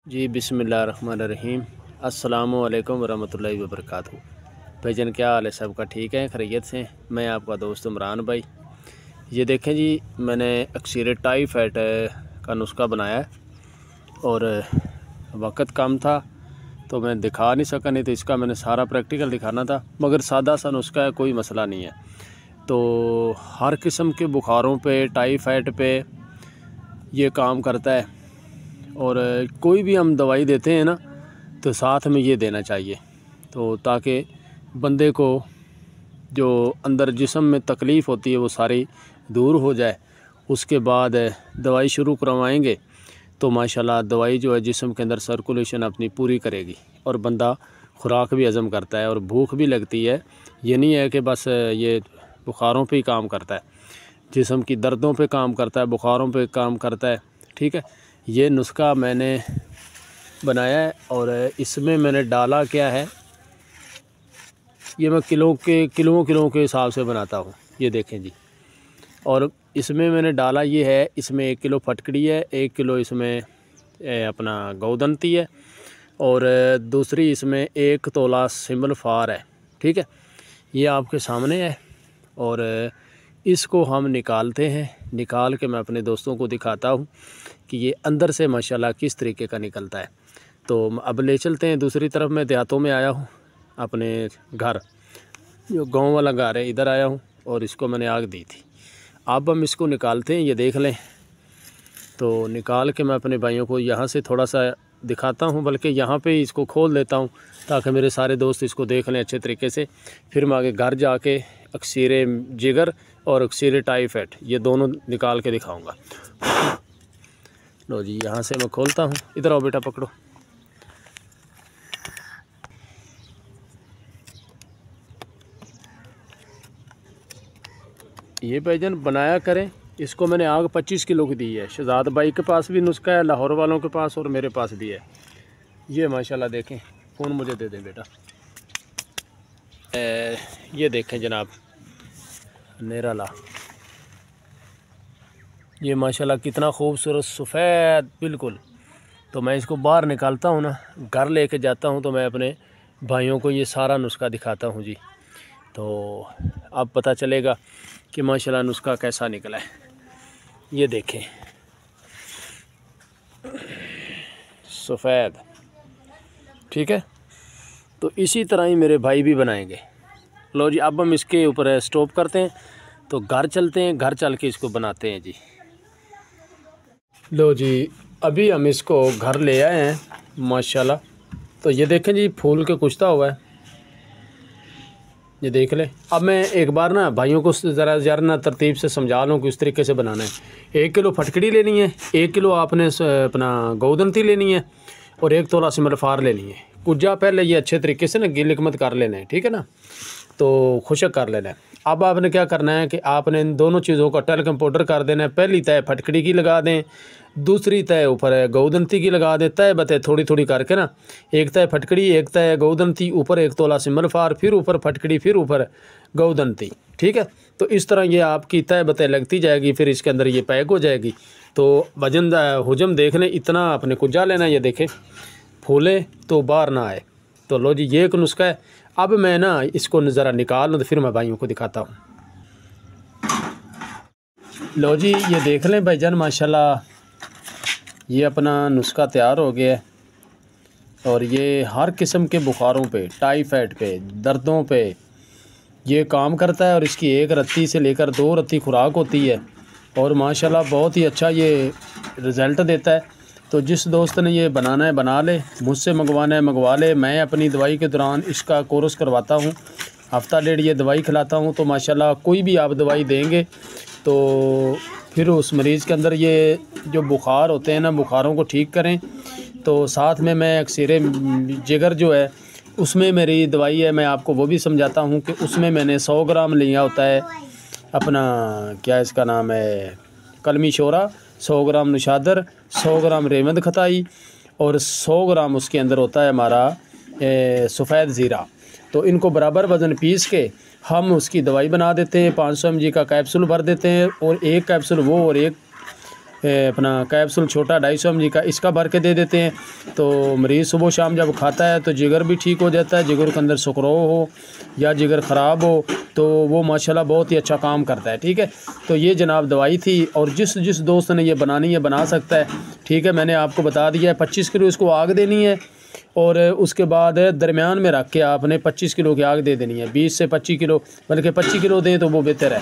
जी बिस्मिल्लाहिर्रहमानिर्रहीम। अस्सलामु अलैकुम वरहमतुल्लाहि वबरकातुहू। भाईजान क्या हाल है? सबका ठीक है, खैरियत से? मैं आपका दोस्त इमरान भाई। ये देखें जी, मैंने अक्सर टाइफाइड का नुस्खा बनाया है और वक़्त कम था तो मैं दिखा नहीं सका, नहीं तो इसका मैंने सारा प्रैक्टिकल दिखाना था। मगर सादा सा नुस्खा है, कोई मसला नहीं है। तो हर किस्म के बुखारों पे, टाइफाइड पे ये काम करता है। और कोई भी हम दवाई देते हैं ना, तो साथ में ये देना चाहिए, तो ताकि बंदे को जो अंदर जिस्म में तकलीफ़ होती है वो सारी दूर हो जाए। उसके बाद दवाई शुरू करवाएंगे तो माशाल्लाह दवाई जो है जिस्म के अंदर सर्कुलेशन अपनी पूरी करेगी और बंदा खुराक भी हज़म करता है और भूख भी लगती है। ये नहीं है कि बस ये बुखारों पे ही काम करता है, जिस्म की दर्दों पे काम करता है, बुखारों पे काम करता है। ठीक है, ये नुस्खा मैंने बनाया है और इसमें मैंने डाला क्या है, ये मैं किलों के हिसाब से बनाता हूँ। ये देखें जी, और इसमें मैंने डाला ये है, इसमें 1 किलो फटकड़ी है, 1 किलो इसमें अपना गौदंती है और दूसरी इसमें 1 तोला सिमल फार है। ठीक है, ये आपके सामने है और इसको हम निकालते हैं। निकाल के मैं अपने दोस्तों को दिखाता हूँ कि ये अंदर से माशाल्लाह किस तरीके का निकलता है। तो अब ले चलते हैं दूसरी तरफ। मैं देहातों में आया हूँ, अपने घर जो गांव वाला घर है इधर आया हूँ और इसको मैंने आग दी थी। अब हम इसको निकालते हैं, ये देख लें। तो निकाल के मैं अपने भाइयों को यहाँ से थोड़ा सा दिखाता हूँ, बल्कि यहाँ पे इसको खोल देता हूँ ताकि मेरे सारे दोस्त इसको देख लें अच्छे तरीके से। फिर मैं आगे घर जाके अक्सर जिगर और अक्सर टाइफाइड ये दोनों निकाल के दिखाऊँगा। लो जी, यहाँ से मैं खोलता हूँ। इधर आओ बेटा, पकड़ो। ये भाईजान बनाया करें। इसको मैंने आग 25 किलो की दी है। शहजाद भाई के पास भी नुस्खा है, लाहौर वालों के पास, और मेरे पास भी है। ये माशाल्लाह देखें। फ़ोन मुझे दे दें बेटा। ये देखें जनाब, नेराला, ये माशाल्लाह कितना खूबसूरत सफ़ेद बिल्कुल। तो मैं इसको बाहर निकालता हूँ ना, घर लेके जाता हूँ तो मैं अपने भाइयों को ये सारा नुस्खा दिखाता हूँ जी। तो अब पता चलेगा कि माशाल्लाह नुस्खा कैसा निकला है। ये देखें, सफ़ेद। ठीक है, तो इसी तरह ही मेरे भाई भी बनाएंगे। लो जी, अब हम इसके ऊपर स्टॉप करते हैं तो घर चलते हैं, घर चल के इसको बनाते हैं जी। लो जी, अभी हम इसको घर ले आए हैं माशाल्लाह। तो ये देखें जी, फूल के कुछता हुआ है, ये देख ले। अब मैं एक बार ना भाइयों को ज़रा ना तरतीब से समझा लूँ कि उस तरीके से बनाना है। 1 किलो फटकड़ी लेनी है, 1 किलो आपने अपना गौदंती लेनी है और 1 तोला सिमरफार लेनी है। कुजा पहले ये अच्छे तरीके से ना गिल मत कर लेना है, ठीक है ना, तो खुशक कर लेना है। अब आपने क्या करना है कि आपने इन दोनों चीज़ों का टेल्कम पाउडर कर देना है। पहली तय फटकड़ी की लगा दें, दूसरी तय ऊपर गौदंती की लगा दें। तय बतय थोड़ी थोड़ी करके ना, एक तय फटकड़ी, एक तय गौदंती, ऊपर 1 तोला सिमरफार, फिर ऊपर फटकड़ी, फिर ऊपर गौदंती। ठीक है, तो इस तरह ये आपकी तय बतय लगती जाएगी, फिर इसके अंदर ये पैक हो जाएगी। तो वजन हुजम देख लें, इतना आपने कुजा लेना। ये देखें, फूले तो बाहर ना आए। तो लो जी, ये एक नुस्खा है। अब मैं ना इसको ज़रा निकाल लूँ तो फिर मैं भाइयों को दिखाता हूँ। लो जी, ये देख लें भाईजान, माशाल्लाह ये अपना नुस्खा तैयार हो गया है और ये हर किस्म के बुखारों पे, टाइफाइड पे, दर्दों पे ये काम करता है। और इसकी 1 रत्ती से लेकर 2 रत्ती खुराक होती है और माशाल्लाह बहुत ही अच्छा ये रिज़ल्ट देता है। तो जिस दोस्त ने ये बनाना है बना ले, मुझसे मंगवाना है मंगवा ले। मैं अपनी दवाई के दौरान इसका कोर्स करवाता हूँ, हफ़्ता डेढ़ ये दवाई खिलाता हूँ। तो माशाल्लाह कोई भी आप दवाई देंगे तो फिर उस मरीज़ के अंदर ये जो बुखार होते हैं ना, बुखारों को ठीक करें। तो साथ में मैं अक्सर जिगर जो है उसमें मेरी दवाई है, मैं आपको वो भी समझाता हूँ कि उसमें मैंने 100 ग्राम लिया होता है अपना, क्या इसका नाम है, कलमी शोरा, 100 ग्राम निशादर, 100 ग्राम रेमंद खताई और 100 ग्राम उसके अंदर होता है हमारा सफ़ेद ज़ीरा। तो इनको बराबर वज़न पीस के हम उसकी दवाई बना देते हैं। 500 mg का कैप्सूल भर देते हैं और 1 कैप्सूल वो और 1 अपना कैप्सूल छोटा 250 mg का इसका भर के दे देते हैं। तो मरीज़ सुबह शाम जब खाता है तो जिगर भी ठीक हो जाता है। जिगर के अंदर सुकरो हो या जिगर ख़राब हो तो वो माशाल्लाह बहुत ही अच्छा काम करता है। ठीक है, तो ये जनाब दवाई थी और जिस दोस्त ने ये बनानी है बना सकता है। ठीक है, मैंने आपको बता दिया है 25 किलो इसको आग देनी है और उसके बाद दरमियान में रख के आपने 25 किलो की आग दे देनी है। 20 से 25 किलो, बल्कि 25 किलो दें तो वो बेहतर है।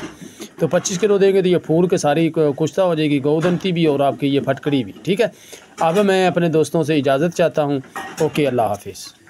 तो 25 किलो देंगे तो ये फूल के सारी कुश्ता हो जाएगी, गौदनती भी और आपकी ये फटकड़ी भी। ठीक है, अब मैं अपने दोस्तों से इजाज़त चाहता हूँ। ओके, अल्लाह हाफिज़।